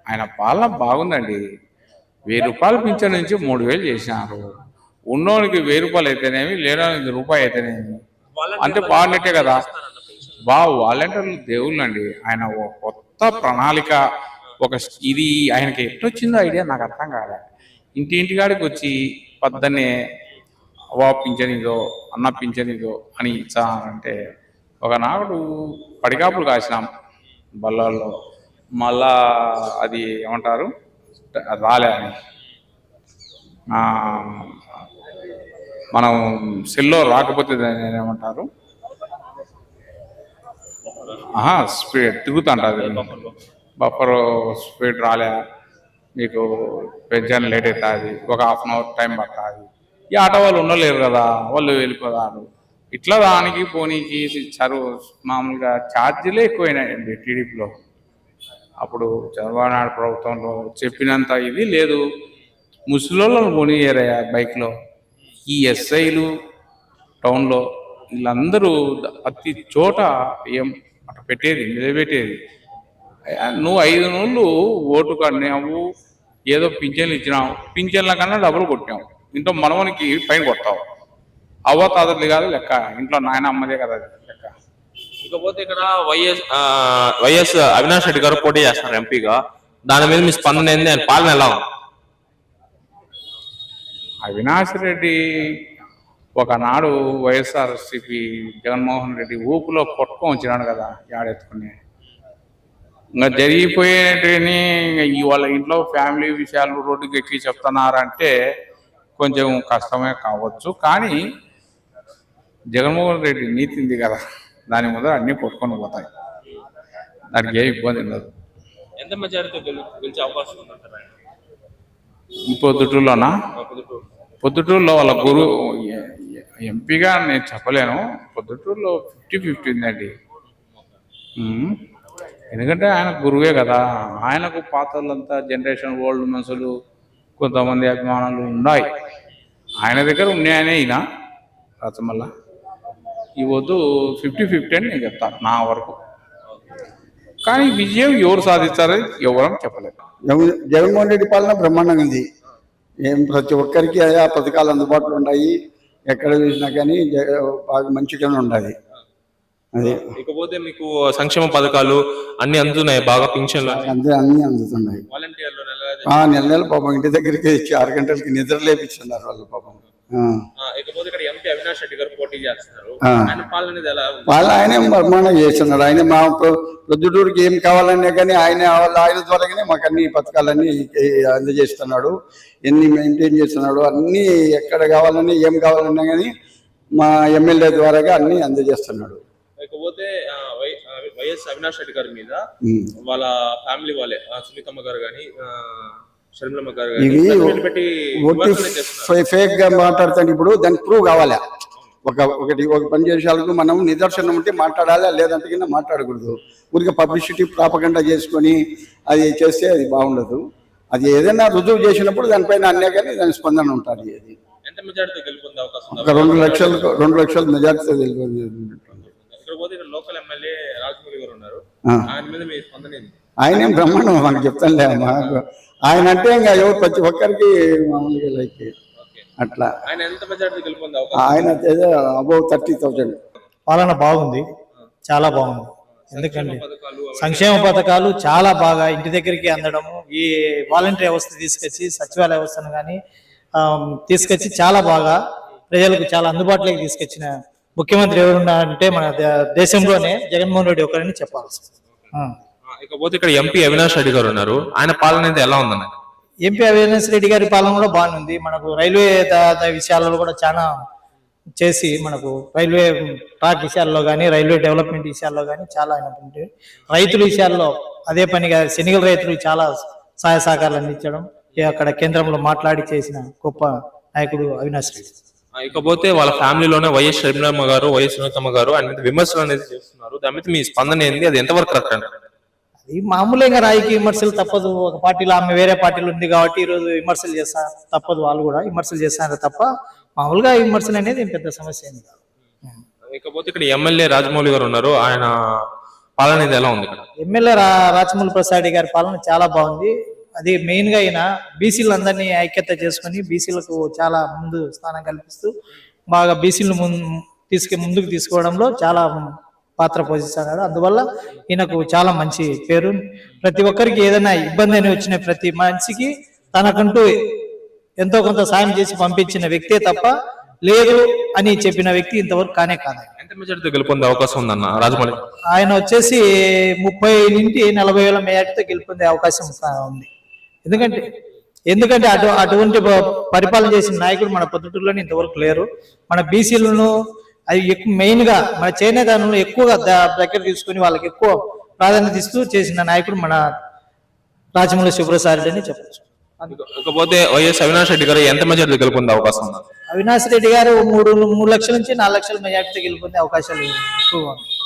ఆయన పాలన బాగుందండి. 1000 రూపాయలు పింఛన్ నుంచి 3000 చేసినారు. ఉన్నోనికి 1000 రూపాయలు అయితేనేమి, లేనోనికి రూపాయి అయితేనేమి అంటే బాగున్నట్టే కదా. వాలంటీర్లు దేవుళ్ళండి. ఆయన కొత్త ప్రణాళిక ఇది ఆయనకి ఎట్టొచ్చిందో ఐడియా నాకు అర్థం కాలే. ఇంటింటికాడికి వచ్చి పొద్దున్నే పింఛన్ ఇదో, అన్న పింఛన్ ఇదో అని ఇచ్చానంటే ఒకనాడు పడికాపులు కాసినాం బళ్ళల్లో. మళ్ళా అది ఏమంటారు రాలే అని మనం సెల్లో రాకపోతే ఏమంటారు స్పీడ్ తిరుగుతుంటుంది. బఫర్ స్పీడ్ రాలే, మీకు పెన్షన్ లేట్ అవుతుంది, ఒక హాఫ్ అన్ అవర్ టైం పడుతుంది. ఈ ఆటో వాళ్ళు ఉండలేరు కదా, వాళ్ళు వెళ్ళిపోతారు. ఇట్లా దానికి పోనీకి చదువు మామూలుగా ఛార్జీలే ఎక్కువైనాయండి టీడీపీలో. అప్పుడు చంద్రబాబు నాయుడు ప్రభుత్వంలో చెప్పినంత ఇది లేదు. ముసలోళ్ళను పోనీయరయ్యా బైక్లో. ఈ ఎస్ఐలు టౌన్లో వీళ్ళందరూ ప్రతి చోట ఏం అట్ట పెట్టేది, నిలబెట్టేది. నువ్వు 5 నెలలు ఓటు కన్నావు, ఏదో పింఛన్లు ఇచ్చినావు, పింఛన్ల కన్నా డబ్బులు కొట్టావు, ఇంట్లో మనవనికి ఫైన్ కొడతావు. అవ్వతాదది కాదు లెక్క, ఇంట్లో నాయన అమ్మదే కదా లెక్క. ఇకపోతే ఇక్కడ వైఎస్ అవినాష్ రెడ్డి గారు పోటీ చేస్తున్నారు ఎంపీగా. దాని మీద మీ స్పందన ఏంది? ఆయన పాలన ఎలా ఉంది? అవినాష్ రెడ్డి ఒకనాడు వైఎస్ఆర్సీపీ జగన్మోహన్ రెడ్డి ఊపులో కొట్టుకొని వచ్చినాడు కదా యాడెత్తుకుని. ఇంకా జరిగిపోయేటిని వాళ్ళ ఇంట్లో ఫ్యామిలీ విషయాలు రోడ్డుకి ఎక్కి చెప్తున్నారంటే కొంచెం కష్టమే కావచ్చు. కానీ జగన్మోహన్ రెడ్డి నీతి ఉంది కదా, దాని ముందు అన్నీ కొట్టుకొని పోతాయి, దానికి ఏ ఇబ్బంది ఉండదు. ఎంత మెజారిటీతో గెలిచే అవకాశం ఉందంటారా? పొద్దుటూరులోనా? పొద్దుటూరులో వాళ్ళ గురువు ఎంపీగా నేను చెప్పలేను. పొద్దుటూరులో 50-50 ఉందండి. ఎందుకంటే ఆయన గురువే కదా. ఆయనకు పాత్రలంతా జనరేషన్ ఓల్డ్ మనుషులు కొంతమంది అభిమానులు ఉన్నాయి. ఆయన దగ్గర ఉన్నాయనే ఈయన రచమల్ల ఈ వద్దు 50-50 అని నేను చెప్తాను నా వరకు. కానీ విజయం ఎవరు సాధిస్తారని ఎవరని చెప్పలేదు. జగన్మోహన్ రెడ్డి పాలన బ్రహ్మాండంగా ఉంది. ప్రతి ఒక్కరికి ఆయా పథకాలు అందుబాటులో ఉన్నాయి. ఎక్కడ చూసినా కానీ బాగా మంచిగానే ఉండాలి. అదే. ఇకపోతే మీకు సంక్షేమ పథకాలు అన్ని అందుతున్నాయి బాగా, పింఛన్లు అన్ని అందుతున్నాయి. నెల నెల పాపం ఇంటి దగ్గరికి ఇచ్చి 6 గంటలకి నిద్ర లేపించున్నారు వాళ్ళు పాపం. ఆయనే బ్రహ్మాండంగా చేస్తున్నాడు. ఆయన మా ప్రొద్దుటూరుకి ఏం కావాలన్నా కానీ ఆయన ద్వారానే మాకు అన్ని పథకాలన్నీ అందజేస్తున్నాడు. ఎన్ని మెయింటైన్ చేస్తున్నాడు, అన్ని ఎక్కడ కావాలన్నా ఏం కావాలన్నా కానీ మా ఎమ్మెల్యే ద్వారాగా అన్ని అందజేస్తున్నాడు. ఇకపోతే వైఎస్ అవినాష్ రెడ్డి గారి మీద వాళ్ళ ఫ్యామిలీ వాళ్ళే సునీతమ్మ గారు కానీ షర్మిలమ్మ గారు ఫేక్ గా మాట్లాడుతాడు. ఇప్పుడు దానికి ప్రూవ్ కావాలా? ఒక పని చేసేందుకు మనం నిదర్శనం ఉంటే మాట్లాడాలా, లేదంటే కింద మాట్లాడకూడదు. ఊరికే పబ్లిసిటీ ప్రాపగండా చేసుకొని అది చేస్తే అది బాగుండదు. అది ఏదైనా రుజువు చేసినప్పుడు దానిపైన అన్నే కానీ దాని స్పందన ఉంటుంది. అది ఒక 2 లక్షల మెజార్టీతో ఆయనేం బ్రహ్మాండం మాకు చెప్తానులే. మాకు ఆయన అంటే ఇంకా ఎవరు ప్రతి ఒక్కరికి మామూలుగా లైక్ అట్లా. ఆయన అబౌవ్ 30,000. పాలన బాగుంది, చాలా బాగుంది. ఎందుకంటే సంక్షేమ పథకాలు చాలా బాగా ఇంటి దగ్గరికి అందడము, ఈ వాలంటీర్ వ్యవస్థ తీసుకొచ్చి సచివాలయ వ్యవస్థను కానీ తీసుకొచ్చి చాలా బాగా ప్రజలకు చాలా అందుబాటులోకి తీసుకొచ్చిన ముఖ్యమంత్రి ఎవరున్నారంటే మన దేశంలోనే జగన్మోహన్ రెడ్డి ఒకరని చెప్పాలి. ఇకపోతే ఇక్కడ ఎంపీ అవినాష్ రెడ్డి గారు ఉన్నారు, ఆయన పాలన ఎలా ఉందన్న? ఎంపీ అవినాష్ రెడ్డి గారి పాలన కూడా బాగుంది. మనకు రైల్వే విషయాలలో కూడా చాలా చేసి మనకు రైల్వే ట్రాక్ విషయాల్లో కానీ రైల్వే డెవలప్మెంట్ విషయాల్లో కానీ చాలా అయినటువంటి రైతుల విషయాల్లో అదే పనిగా శనిగల రైతులకు చాలా సహాయ సహకారాలు అందించడం, అక్కడ కేంద్రంలో మాట్లాడి చేసిన గొప్ప నాయకుడు అవినాష్ రెడ్డి. ఇకపోతే వాళ్ళ ఫ్యామిలీలోనే వైఎస్ షర్మిలమ్మ గారు, వైఎస్ సునీతమ్మ గారు ఆయన విమర్శలు అనేది చేస్తున్నారు. దాని మీద మీ స్పందన ఏంది? అది ఎంతవరకు కరెక్ట్ అంటారు? అది మామూలుగా రాజకీయ విమర్శలు తప్పదు. ఒక పార్టీలో ఆమె వేరే పార్టీలో ఉంది కాబట్టి ఈరోజు విమర్శలు చేస్తా తప్పదు, వాళ్ళు కూడా విమర్శలు చేస్తారు తప్ప మామూలుగా విమర్శలు అనేది పెద్ద సమస్య ఏంది కాదు. ఇకపోతే ఇక్కడ ఎమ్మెల్యే రాజమౌళి గారు ఉన్నారు, ఆయన పాలన అనేది ఎలా ఉంది ఇక్కడ? ఎమ్మెల్యే రాచమల్లి ప్రసాద్ రెడ్డి గారి పాలన చాలా బాగుంది. అది మెయిన్ గా అయినా బీసీలందరినీ ఐక్యత చేసుకుని బీసీలకు చాలా ముందు స్థానం కల్పిస్తూ బాగా బీసీలు ముందుకు తీసుకోవడంలో చాలా పాత్ర పోషిస్తున్నాడు. అందువల్ల ఈయనకు చాలా మంచి పేరు. ప్రతి ఒక్కరికి ఏదైనా ఇబ్బంది అని వచ్చిన ప్రతి మనిషికి తనకంటూ ఎంతో కొంత సాయం చేసి పంపించిన వ్యక్తే తప్ప లేదు అని చెప్పిన వ్యక్తి ఇంతవరకు కానే కాదు. ఎంత మెజారిటీతో గెలుపొందే అవకాశం ఉందన్న రాజమౌళి? ఆయన వచ్చేసి 30 నుండి 40 వేల మెజార్టీతో గెలుపొందే అవకాశం ఉంది. ఎందుకంటే అటువంటి పరిపాలన చేసిన నాయకుడు మన పొద్దుటూరులోనే ఇంతవరకు లేరు. మన బీసీలను అది మెయిన్ గా మన చేనేతలను ఎక్కువగా దగ్గర తీసుకుని వాళ్ళకి ఎక్కువ ప్రాధాన్యత ఇస్తూ చేసిన నాయకుడు మన రాజమౌళి శివప్రసాద్ రెడ్డి అని చెప్పచ్చు. ఇకపోతే వైఎస్ అవినాష్ రెడ్డి గారు ఎంత మెజారిటీ గెలుపొందే అవకాశం ఉంది? అవినాష్ రెడ్డి గారు 3 లక్షల నుంచి 4 లక్షల మెజార్టీతో గెలుపొందే అవకాశాలు ఎక్కువగా ఉన్నాయి.